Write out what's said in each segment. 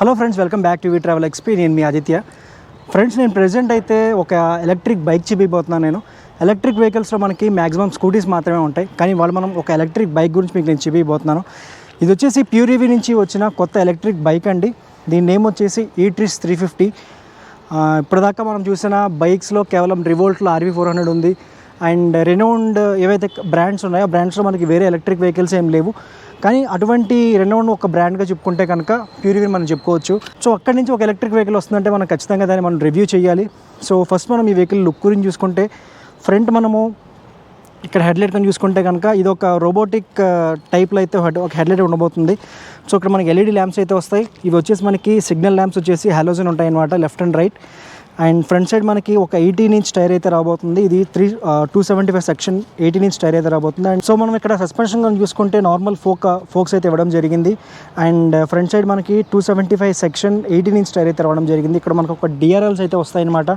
Hello friends, welcome back to travel XP. నేను మీ Aditya. Friends, నేను present అయితే ఒక ఎలక్ట్రిక్ బైక్ చూపిపోతున్నాను. నేను ఎలక్ట్రిక్ వెహికల్స్లో మనకి మ్యాక్సిమం స్కూటీస్ మాత్రమే ఉంటాయి, కానీ మనం ఒక ఎలక్ట్రిక్ బైక్ గురించి మీకు నేను చూపిపోతున్నాను. ఇది వచ్చేసి ప్యూర్ ఈవీ నుంచి వచ్చిన కొత్త ఎలక్ట్రిక్ బైక్ అండి. దీని నేమ్ వచ్చేసి ఈట్రిస్ 350. ఇప్పటిదాకా మనం చూసిన బైక్స్లో కేవలం రివోల్ట్లో RV400 ఉంది. అండ్ రెనౌండ్ ఏవైతే బ్రాండ్స్ ఉన్నాయో ఆ బ్రాండ్స్లో మనకి వేరే ఎలక్ట్రిక్ వెహికల్స్ ఏం లేవు. కానీ అటువంటి రెనౌండ్ ఒక బ్రాండ్గా చెప్పుకుంటే కనుక ప్యూర్ ఈవీ మనం చెప్పుకోవచ్చు. సో అక్కడి నుంచి ఒక ఎలక్ట్రిక్ వెహికల్ వస్తుందంటే మనం ఖచ్చితంగా దాన్ని మనం రివ్యూ చేయాలి. సో ఫస్ట్ మనం ఈ వెహికల్ లుక్ గురించి చూసుకుంటే, ఫ్రంట్ మనము ఇక్కడ హెడ్లైట్ కానీ చూసుకుంటే కనుక ఇది ఒక రోబోటిక్ టైప్లో అయితే ఒక హెడ్లైట్ ఉండబోతుంది. సో ఇక్కడ మనకి LED ల్యాంప్స్ అయితే వస్తాయి. ఇవి వచ్చేసి మనకి సిగ్నల్ ల్యాంప్స్ వచ్చేసి హాలోజన్ ఉంటాయి అన్నమాట, left and right. And front side మనకి ఒక 18 ఇంచ్ టైర్ అయితే రాబోతుంది. ఇది 275 సెక్షన్ 18 ఇంచ్ టైర్ అయితే రాబోతుంది. అండ్ సో మనం ఇక్కడ సస్పెన్షన్ కానీ చూసుకుంటే నార్మల్ ఫోక్స్ అయితే ఇవ్వడం జరిగింది. అండ్ ఫ్రంట్ సైడ్ మనకి 275 సెక్షన్ 18 ఇంచ్ టైర్ అయితే రావడం జరిగింది. ఇక్కడ మనకు ఒక DRLs అయితే వస్తాయన్నమాట.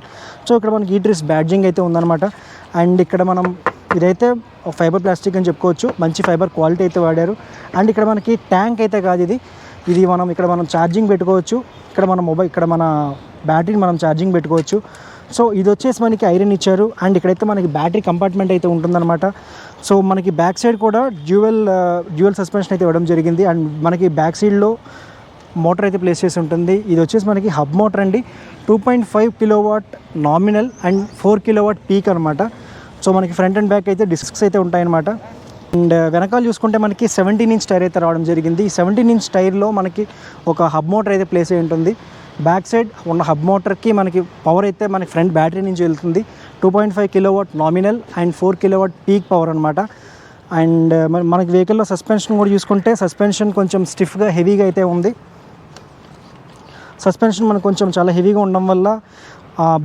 సో ఇక్కడ మనకి ఈట్రిస్ బ్యాడ్జింగ్ అయితే ఉందన్నమాట. అండ్ ఇక్కడ మనం ఇదైతే ఫైబర్ ప్లాస్టిక్ అని చెప్పుకోవచ్చు, మంచి ఫైబర్ క్వాలిటీ అయితే వాడారు. అండ్ ఇక్కడ మనకి ట్యాంక్ అయితే కాదు, ఇది మనం ఛార్జింగ్ పెట్టుకోవచ్చు. ఇక్కడ మన బ్యాటరీని మనం ఛార్జింగ్ పెట్టుకోవచ్చు. సో ఇది వచ్చేసి మనకి ఐరన్ ఇచ్చారు. అండ్ ఇక్కడైతే మనకి బ్యాటరీ కంపార్ట్మెంట్ అయితే ఉంటుందన్నమాట. సో మనకి బ్యాక్ సైడ్ కూడా డ్యూయల్ సస్పెన్షన్ అయితే ఇవ్వడం జరిగింది. అండ్ మనకి బ్యాక్ సైడ్లో మోటార్ అయితే ప్లేస్ చేసి ఉంటుంది. ఇది వచ్చేసి మనకి హబ్ మోటార్ అండి. 2.5 kilowatt nominal and 4 kilowatt peak అనమాట. సో మనకి ఫ్రంట్ అండ్ బ్యాక్ అయితే డిస్క్స్ అయితే ఉంటాయన్నమాట. అండ్ వెనకాల చూసుకుంటే మనకి 17 ఇంచ్ టైర్ అయితే రావడం జరిగింది. ఈ 17 ఇంచ్ టైర్లో మనకి ఒక హబ్ మోటార్ అయితే ప్లేస్ అయి ఉంటుంది. బ్యాక్ సైడ్ ఉన్న హబ్ మోటార్కి మనకి పవర్ అయితే మనకి ఫ్రంట్ బ్యాటరీ నుంచి వెళ్తుంది. 2.5 kilowatt nominal and 4 kilowatt peak power అనమాట. అండ్ మనకి వెహికల్లో సస్పెన్షన్ కూడా చూసుకుంటే సస్పెన్షన్ కొంచెం స్టిఫ్గా హెవీగా అయితే ఉంది. సస్పెన్షన్ మనకు కొంచెం చాలా హెవీగా ఉండడం వల్ల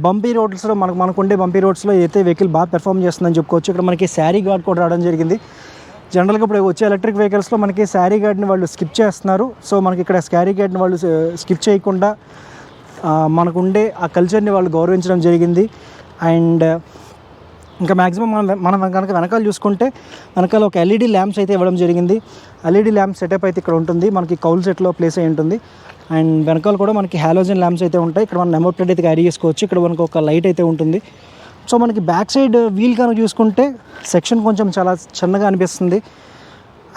బంపీ రోడ్స్లో మనకు ఉండే బంపీ రోడ్స్లో అయితే వెహికల్ బాగా పెర్ఫామ్ చేస్తుందని చెప్పుకోవచ్చు. ఇక్కడ మనకి శారీ గార్డ్ కూడా రావడం జరిగింది. జనరల్గా ఇప్పుడు వచ్చే ఎలక్ట్రిక్ వెహికల్స్లో మనకి శారీ గార్డ్ని వాళ్ళు స్కిప్ చేస్తున్నారు. సో మనకి ఇక్కడ శారీ గార్డ్ని వాళ్ళు స్కిప్ చేయకుండా మనకు ఉండే ఆ కల్చర్ని వాళ్ళు గౌరవించడం జరిగింది. అండ్ ఇంకా మ్యాక్సిమం మనం కనుక వెనకాల చూసుకుంటే వెనకాల ఒక LED ల్యాంప్స్ అయితే ఇవ్వడం జరిగింది. LED ల్యాంప్ సెటప్ అయితే ఇక్కడ ఉంటుంది, మనకి కౌల్ సెట్లో ప్లేస్ అయి ఉంటుంది. అండ్ వెనకాల కూడా మనకి హాలోజన్ ల్యాంప్స్ అయితే ఉంటాయి. ఇక్కడ మనం నెంబర్ ప్లేట్ అయితే క్యారీ చేసుకోవచ్చు. ఇక్కడ మనకు ఒక లైట్ అయితే ఉంటుంది. సో మనకి బ్యాక్ సైడ్ వీల్ కనుక చూసుకుంటే సెక్షన్ కొంచెం చాలా చిన్నగా అనిపిస్తుంది.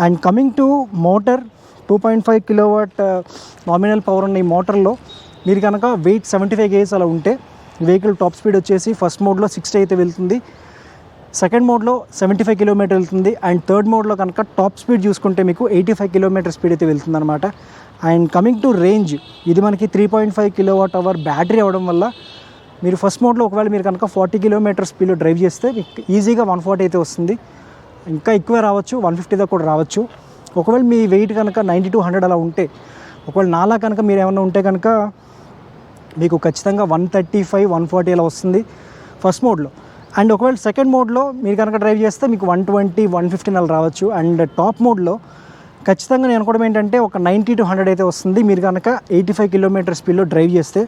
And coming to motor, 2.5 kilowatt nominal power ఉన్న ఈ మోటార్లో మీరు కనుక వెయిట్ 75 kgs అలా ఉంటే వెహికల్ టాప్ స్పీడ్ వచ్చేసి ఫస్ట్ మోడ్లో 60 అయితే వెళ్తుంది, సెకండ్ మోడ్లో 75 కిలోమీటర్ వెళ్తుంది. అండ్ థర్డ్ మోడ్లో కనుక టాప్ స్పీడ్ చూసుకుంటే మీకు 85 కిలోమీటర్ స్పీడ్ అయితే వెళ్తుంది అనమాట. అండ్ కమింగ్ టు రేంజ్, ఇది మనకి 3.5 కిలోవాట్ అవర్ బ్యాటరీ అవ్వడం వల్ల మీరు ఫస్ట్ మోడ్లో ఒకవేళ మీరు కనుక 40 కిలోమీటర్ స్పీడ్లో డ్రైవ్ చేస్తే మీకు ఈజీగా 140 అయితే వస్తుంది. ఇంకా ఎక్కువ రావచ్చు, 150 దాకా కూడా రావచ్చు. ఒకవేళ మీ వెయిట్ కనుక 90 to 100 అలా ఉంటే, ఒకవేళ నాలా కనుక మీరు ఏమైనా ఉంటే కనుక మీకు ఖచ్చితంగా 135, 140 అలా వస్తుంది ఫస్ట్ మోడ్లో. అండ్ ఒకవేళ సెకండ్ మోడ్లో మీరు కనుక డ్రైవ్ చేస్తే మీకు 120, 115 అలా రావచ్చు. అండ్ టాప్ మోడ్లో ఖచ్చితంగా నేను అనుకోవడం ఏంటంటే ఒక 90 to 100 అయితే వస్తుంది మీరు కనుక 85 కిలోమీటర్ స్పీడ్లో డ్రైవ్ చేస్తే.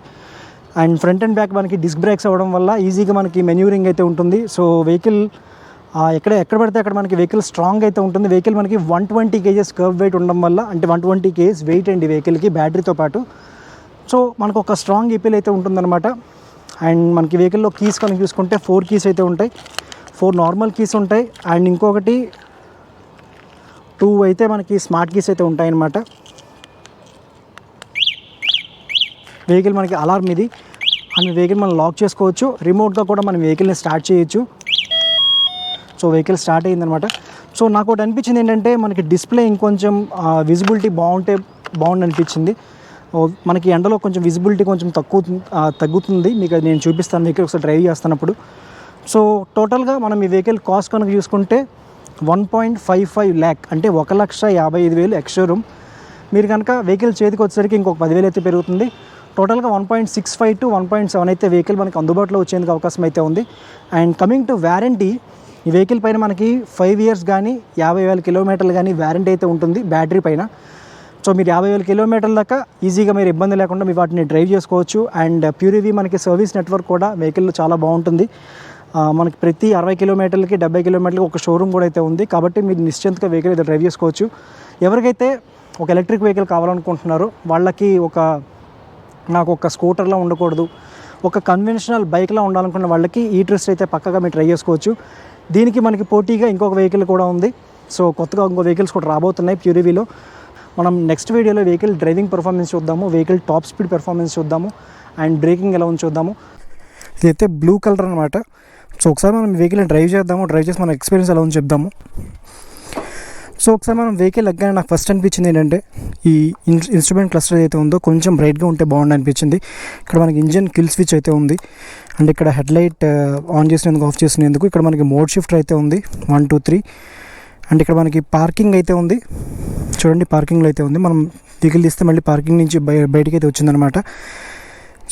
అండ్ ఫ్రంట్ అండ్ బ్యాక్ మనకి డిస్క్ బ్రేక్స్ అవ్వడం వల్ల ఈజీగా మనకి మెన్యూరింగ్ అయితే ఉంటుంది. సో వెహికల్ ఎక్కడ పడితే అక్కడ మనకి వెహికల్ స్ట్రాంగ్ అయితే ఉంటుంది. వెహికల్ మనకి 120 kgs కర్వ్ వెయిట్ ఉండడం వల్ల, అంటే 120 kgs వెయిట్ అండి వెహికల్కి బ్యాటరీతో పాటు. సో మనకు ఒక స్ట్రాంగ్ EPL అయితే ఉంటుందన్నమాట. అండ్ మనకి వెహికల్లో కీస్ కనుక చూసుకుంటే 4 కీస్ అయితే ఉంటాయి, 4 నార్మల్ కీస్ ఉంటాయి. అండ్ ఇంకొకటి 2 అయితే మనకి స్మార్ట్ కీస్ అయితే ఉంటాయన్నమాట. వెహికల్ మనకి అలారం ఇది. అండ్ వెహికల్ మనం లాక్ చేసుకోవచ్చు, రిమోట్గా కూడా మనం వెహికల్ని స్టార్ట్ చేయొచ్చు. సో వెహికల్ స్టార్ట్ అయ్యిందనమాట. సో నాకు ఒకటి అనిపించింది ఏంటంటే మనకి డిస్ప్లే ఇంకొంచెం విజిబిలిటీ బాగుంది అనిపించింది. మనకి ఎండలో కొంచెం విజిబిలిటీ కొంచెం తగ్గుతుంది. మీకు అది నేను చూపిస్తాను వెహికల్ ఒకసారి డ్రైవ్ చేస్తున్నప్పుడు. సో టోటల్గా మనం ఈ వెహికల్ కాస్ట్ కనుక చూసుకుంటే 1.55 lakh, అంటే 1,55,000 ఎక్స్-షోరూమ్. మీరు కనుక వెహికల్ చేతికి వచ్చేసరికి ఇంకొక 10,000 అయితే పెరుగుతుంది. టోటల్గా 1.65 to 1.7 అయితే వెహికల్ మనకి అందుబాటులో వచ్చేందుకు అవకాశం అయితే ఉంది. అండ్ కమింగ్ టు వారంటీ, ఈ వెహికల్ పైన మనకి 5 years కానీ 50,000 కిలోమీటర్లు కానీ వారంటీ అయితే ఉంటుంది బ్యాటరీ పైన. సో మీరు 50,000 కిలోమీటర్ల దాకా ఈజీగా మీరు ఇబ్బంది లేకుండా మీ వాటిని డ్రైవ్ చేసుకోవచ్చు. అండ్ ప్యూర్ ఈవీ మనకి సర్వీస్ నెట్వర్క్ కూడా వెహికల్ చాలా బాగుంటుంది. మనకి ప్రతి 60 కిలోమీటర్లకి 70 కిలోమీటర్లకి ఒక షోరూమ్ కూడా అయితే ఉంది. కాబట్టి మీరు నిశ్చింతగా వెహికల్ అయితే డ్రైవ్ చేసుకోవచ్చు. ఎవరికైతే ఒక ఎలక్ట్రిక్ వెహికల్ కావాలనుకుంటున్నారో వాళ్ళకి ఒక నాకు ఒక స్కూటర్లో ఉండకూడదు, ఒక కన్వెన్షనల్ బైక్లో ఉండాలనుకున్న వాళ్ళకి ఈ ట్విస్ట్ అయితే పక్కగా మీరు ట్రై చేసుకోవచ్చు. దీనికి మనకి పోటీగా ఇంకొక వెహికల్ కూడా ఉంది. సో కొత్తగా ఇంకో వెహికల్స్ కూడా రాబోతున్నాయి ప్యూరివీలో. మనం నెక్స్ట్ వీడియోలో వెహికల్ డ్రైవింగ్ పర్ఫార్మెన్స్ చూద్దాము, వెహికల్ టాప్ స్పీడ్ పర్ఫార్మెన్స్ చూద్దాము, అండ్ బ్రేకింగ్ ఎలా ఉంది చూద్దాము. ఇదైతే బ్లూ కలర్ అనమాట. సో ఒకసారి మనం వెహికల్ని డ్రైవ్ చేసి మన ఎక్స్పీరియన్స్ ఎలా ఉంది చెప్దాము. సో ఒకసారి మనం వెహికల్ ఎక్కగానే నాకు ఫస్ట్ అనిపించింది ఏంటంటే ఈ ఇన్స్ట్రుమెంట్ క్లస్టర్ అయితే ఉందో కొంచెం బ్రైట్గా ఉంటే బాగుంది అనిపించింది. ఇక్కడ మనకి ఇంజిన్ కిల్ స్విచ్ అయితే ఉంది, అండ్ ఇక్కడ హెడ్లైట్ ఆన్ చేసినందుకు ఆఫ్ చేసినందుకు ఇక్కడ మనకి మోడ్ షిఫ్టర్ అయితే ఉంది 1 2 3, అండ్ ఇక్కడ మనకి పార్కింగ్ అయితే ఉంది. చూడండి పార్కింగ్లో అయితే ఉంది. మనం వెహికల్ తీస్తే మళ్ళీ పార్కింగ్ నుంచి బయటికి అయితే వచ్చిందనమాట.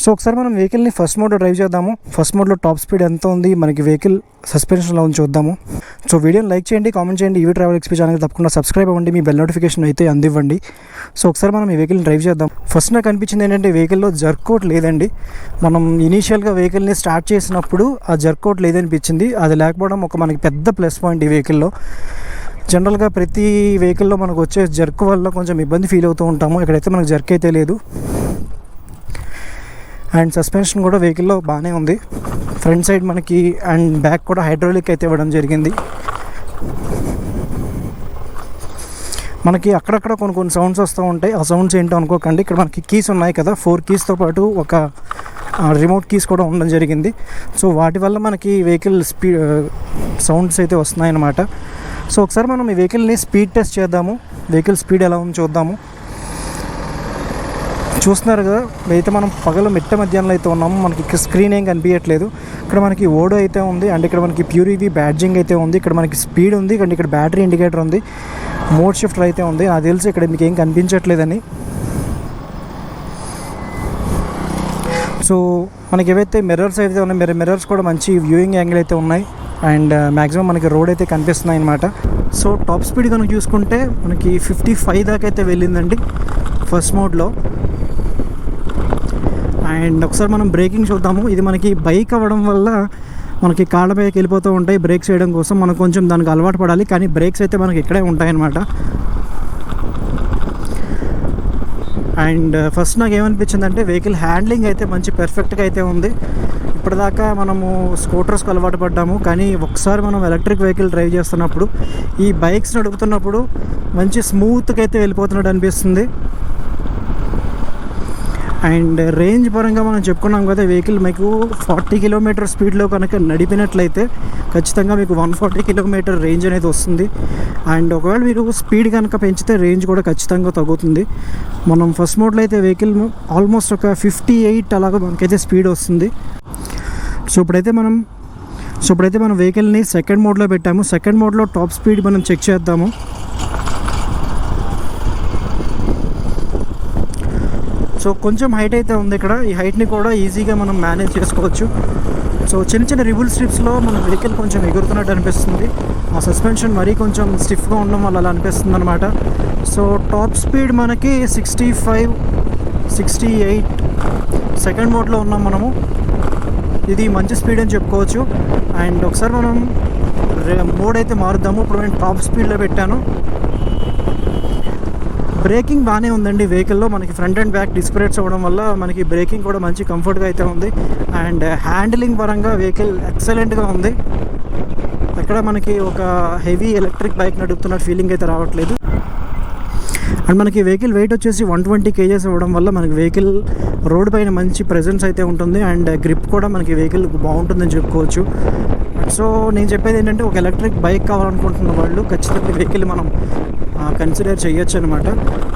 సో ఒకసారి మనం వెహికల్ని ఫస్ట్ మోడ్లో డ్రైవ్ చేద్దాము. ఫస్ట్ మోడ్లో టాప్ స్పీడ్ ఎంత ఉంది, మనకి వెహికల్ సస్పెన్షన్లో ఉంది చూద్దాము. సో వీడియోని లైక్ చేయండి, కామెంట్ చేయండి. ఈవీ ట్రావెల్ ఎక్స్పీ ఛానల్కి తప్పకుండా సబ్స్క్రైబ్ అవ్వండి, మీ బెల్ నోటిఫికేషన్ అయితే అందివ్వండి. సో ఒకసారి మనం ఈ వెహికల్ని డ్రైవ్ చేద్దాం. ఫస్ట్ నాకు అనిపించింది ఏంటంటే వెహికల్లో జర్క్అవుట్ లేదండి. మనం ఇనీషియల్గా వెహికల్ని స్టార్ట్ చేసినప్పుడు ఆ జర్క్అవుట్ లేదనిపించింది. అది లేకపోవడం ఒక మనకి పెద్ద ప్లస్ పాయింట్ ఈ వెహికల్లో. జనరల్గా ప్రతి వెహికల్లో మనకు వచ్చే జర్క్ వల్ల కొంచెం ఇబ్బంది ఫీల్ అవుతూ ఉంటాము. ఇక్కడైతే మనకు జర్క్ అయితే లేదు, అండ్ సస్పెన్షన్ కూడా వెహికల్లో బాగానే ఉంది. ఫ్రంట్ సైడ్ మనకి అండ్ బ్యాక్ కూడా హైడ్రాలిక్ అయితే ఇవ్వడం జరిగింది. మనకి అక్కడక్కడ కొన్ని సౌండ్స్ వస్తూ ఉంటాయి. ఆ సౌండ్స్ ఏంటో అనుకోకండి. ఇక్కడ మనకి కీస్ ఉన్నాయి కదా, 4 కీస్తో పాటు ఒక రిమోట్ కీస్ కూడా ఉండడం జరిగింది. సో వాటి వల్ల మనకి వెహికల్ స్పీడ్ సౌండ్స్ అయితే వస్తున్నాయి అన్నమాట. సో ఒకసారి మనం ఈ వెహికల్ని స్పీడ్ టెస్ట్ చేద్దాము, వెహికల్ స్పీడ్ ఎలా ఉందో చూద్దాము. చూస్తున్నారు కదా, అయితే మనం పగల మిట్ట మధ్యాహ్నంలో అయితే ఉన్నాము. మనకి ఇక్కడ స్క్రీన్ ఏం కనిపించట్లేదు. ఇక్కడ మనకి ఓడో అయితే ఉంది, అండ్ ఇక్కడ మనకి ప్యూరివీ బ్యాడ్జింగ్ అయితే ఉంది. ఇక్కడ మనకి స్పీడ్ ఉంది, అండ్ ఇక్కడ బ్యాటరీ ఇండికేటర్ ఉంది, మోడ్ షిఫ్టర్ అయితే ఉంది. నాకు తెలిసి ఇక్కడ మీకు ఏం కనిపించట్లేదని. సో మనకి ఏవైతే మిర్రర్స్ అయితే ఉన్నాయి, మిర్రర్స్ కూడా మంచి వ్యూయింగ్ యాంగిల్ అయితే ఉన్నాయి, అండ్ మ్యాక్సిమం మనకి రోడ్ అయితే కనిపిస్తున్నాయి అన్నమాట. సో టాప్ స్పీడ్ కనుక చూసుకుంటే మనకి 55 దాకా అయితే వెళ్ళిందండి ఫస్ట్ మోడ్లో. అండ్ ఒకసారి మనం బ్రేకింగ్ చూద్దాము. ఇది మనకి బైక్ అవ్వడం వల్ల మనకి కాళ్ళ పైకి వెళ్ళిపోతూ ఉంటాయి. బ్రేక్స్ వేయడం కోసం మనం కొంచెం దానికి అలవాటు పడాలి, కానీ బ్రేక్స్ అయితే మనకి ఇక్కడే ఉంటాయన్నమాట. అండ్ ఫస్ట్ నాకు ఏమనిపించిందంటే వెహికల్ హ్యాండ్లింగ్ అయితే మంచి పర్ఫెక్ట్గా అయితే ఉంది. ఇప్పటిదాకా మనము స్కూటర్స్కి అలవాటు పడ్డాము, కానీ ఒకసారి మనం ఎలక్ట్రిక్ వెహికల్ డ్రైవ్ చేస్తున్నప్పుడు ఈ బైక్స్ నడుపుతున్నప్పుడు మంచి స్మూత్గా అయితే వెళ్ళిపోతున్నట్టు అనిపిస్తుంది. అండ్ రేంజ్ పరంగా మనం చెప్పుకున్నాం కదా, వెహికల్ మీకు 40 కిలోమీటర్ స్పీడ్లో కనుక నడిపినట్లయితే ఖచ్చితంగా మీకు 140 కిలోమీటర్ రేంజ్ అనేది వస్తుంది. అండ్ ఒకవేళ మీరు స్పీడ్ కనుక పెంచితే రేంజ్ కూడా ఖచ్చితంగా తగ్గుతుంది. మనం ఫస్ట్ మోడ్లో అయితే వెహికల్ ఆల్మోస్ట్ ఒక 58 అలాగా మనకైతే స్పీడ్ వస్తుంది. సో ఇప్పుడైతే మనం వెహికల్ని సెకండ్ మోడ్లో పెట్టాము. సెకండ్ మోడ్లో టాప్ స్పీడ్ మనం చెక్ చేద్దాము. సో కొంచెం హైట్ అయితే ఉంది ఇక్కడ. ఈ హైట్ని కూడా ఈజీగా మనం మేనేజ్ చేసుకోవచ్చు. సో చిన్న రిబుల్ స్ట్రిప్స్లో మన వెహికల్ కొంచెం ఎగురుతున్నట్టు అనిపిస్తుంది. ఆ సస్పెన్షన్ మరీ కొంచెం స్టిఫ్గా ఉండడం వల్ల అలా అనిపిస్తుంది అనమాట. సో టాప్ స్పీడ్ మనకి 65 68 సెకండ్ మోడ్లో ఉన్నాం మనము. ఇది మంచి స్పీడ్ అని చెప్పుకోవచ్చు. అండ్ ఒకసారి మనం మోడ్ అయితే మారుద్దాము. ఇప్పుడు నేను టాప్ స్పీడ్లో పెట్టాను. బ్రేకింగ్ బాగానే ఉందండి వెహికల్లో. మనకి front and back disc brakes అవ్వడం వల్ల మనకి బ్రేకింగ్ కూడా మంచి కంఫర్ట్గా అయితే ఉంది. అండ్ హ్యాండిలింగ్ పరంగా వెహికల్ ఎక్సలెంట్గా ఉంది. ఎక్కడ మనకి ఒక హెవీ ఎలక్ట్రిక్ బైక్ నడుపుతున్న ఫీలింగ్ అయితే రావట్లేదు. అండ్ మనకి వెహికల్ వెయిట్ వచ్చేసి 120 kgs అవ్వడం వల్ల మనకి వెహికల్ రోడ్ పైన మంచి ప్రెజెన్స్ అయితే ఉంటుంది. అండ్ గ్రిప్ కూడా మనకి వెహికల్ బాగుంటుందని చెప్పుకోవచ్చు. సో నేను చెప్పేది ఏంటంటే ఒక ఎలక్ట్రిక్ బైక్ కావాలనుకుంటున్న వాళ్ళు ఖచ్చితంగా వెహికల్ మనం కన్సిడర్ చేయొచ్చు అనమాట.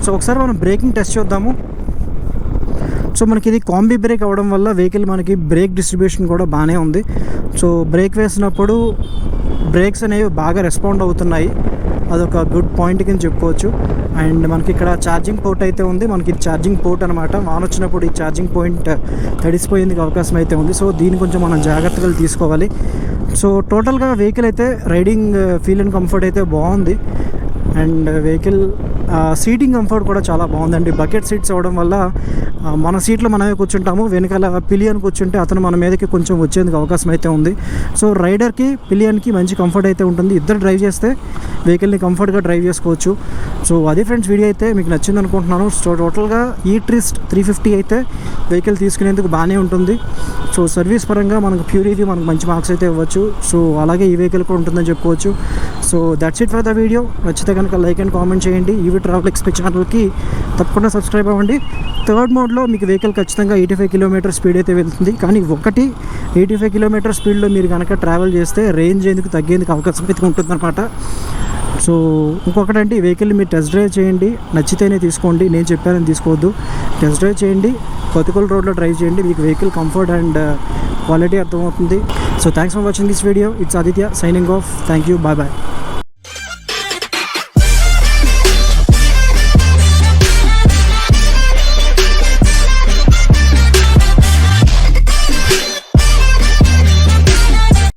సో ఒకసారి మనం బ్రేకింగ్ టెస్ట్ చూద్దాము. సో మనకి ఇది కాంబీ బ్రేక్ అవ్వడం వల్ల వెహికల్ మనకి బ్రేక్ డిస్ట్రిబ్యూషన్ కూడా బాగానే ఉంది. సో బ్రేక్ వేసినప్పుడు బ్రేక్స్ అనేవి బాగా రెస్పాండ్ అవుతున్నాయి. అదొక గుడ్ పాయింట్ కింద చెప్పుకోవచ్చు. అండ్ మనకి ఇక్కడ ఛార్జింగ్ పోర్ట్ అయితే ఉంది. మనకి ఛార్జింగ్ పోర్ట్ అనమాట. వాన వచ్చినప్పుడు ఈ ఛార్జింగ్ పాయింట్ తడిసిపోయేందుకు అవకాశం అయితే ఉంది. సో దీన్ని కొంచెం మనం జాగ్రత్తగా తీసుకోవాలి. సో టోటల్గా వెహికల్ అయితే రైడింగ్ ఫీల్ అండ్ కంఫర్ట్ అయితే బాగుంది. అండ్ వెహికల్ సీటింగ్ కంఫర్ట్ కూడా చాలా బాగుందండి. బకెట్ సీట్స్ అవ్వడం వల్ల మన సీట్లో మనమే కూర్చుంటాము. వెనకాల పిలియన్ కూర్చుంటే అతను మన మీదకి కొంచెం వచ్చేందుకు అవకాశం అయితే ఉంది. సో రైడర్కి పిలియన్కి మంచి కంఫర్ట్ అయితే ఉంటుంది. ఇద్దరు డ్రైవ్ చేస్తే వెహికల్ని కంఫర్ట్గా డ్రైవ్ చేసుకోవచ్చు. సో అది ఫ్రెండ్స్ వీడియో అయితే మీకు నచ్చింది అనుకుంటున్నాను. సో టోటల్గా ఈ ట్రిస్ట్ 350 అయితే వెహికల్ తీసుకునేందుకు బాగానే ఉంటుంది. సో సర్వీస్ పరంగా మనకు ప్యూరిటీ మనకు మంచి మార్క్స్ అయితే ఇవ్వచ్చు. సో అలాగే ఈ వెహికల్ కూడా ఉంటుందని చెప్పుకోవచ్చు. So that's it for the video. నచ్చితే కనుక లైక్ అండ్ కామెంట్ చేయండి. ఈవీ ట్రావెల్ ఎక్స్పీ ఛానల్కి తప్పకుండా సబ్స్క్రైబ్ అవ్వండి. థర్డ్ మోడ్లో మీకు వెహికల్ ఖచ్చితంగా 85 కిలోమీటర్ స్పీడ్ అయితే వెళ్తుంది. కానీ 85 కిలోమీటర్ స్పీడ్లో మీరు కనుక ట్రావెల్ చేస్తే రేంజ్ ఎందుకు తగ్గేందుకు అవకాశం అయితే ఉంటుందన్నమాట. సో ఇంకొకటంటే ఈ వెహికల్ని మీరు టెస్ట్ డ్రైవ్ చేయండి, నచ్చితేనే తీసుకోండి, నేను చెప్పానని తీసుకోవద్దు. టెస్ట్ డ్రైవ్ చేయండి, కొత్తగూడ రోడ్లో డ్రైవ్ చేయండి, మీకు వెహికల్ కంఫర్ట్ అండ్ క్వాలిటీ అర్థమవుతుంది. So thanks for watching this video. It's Aditya signing off. Thank you. Bye bye.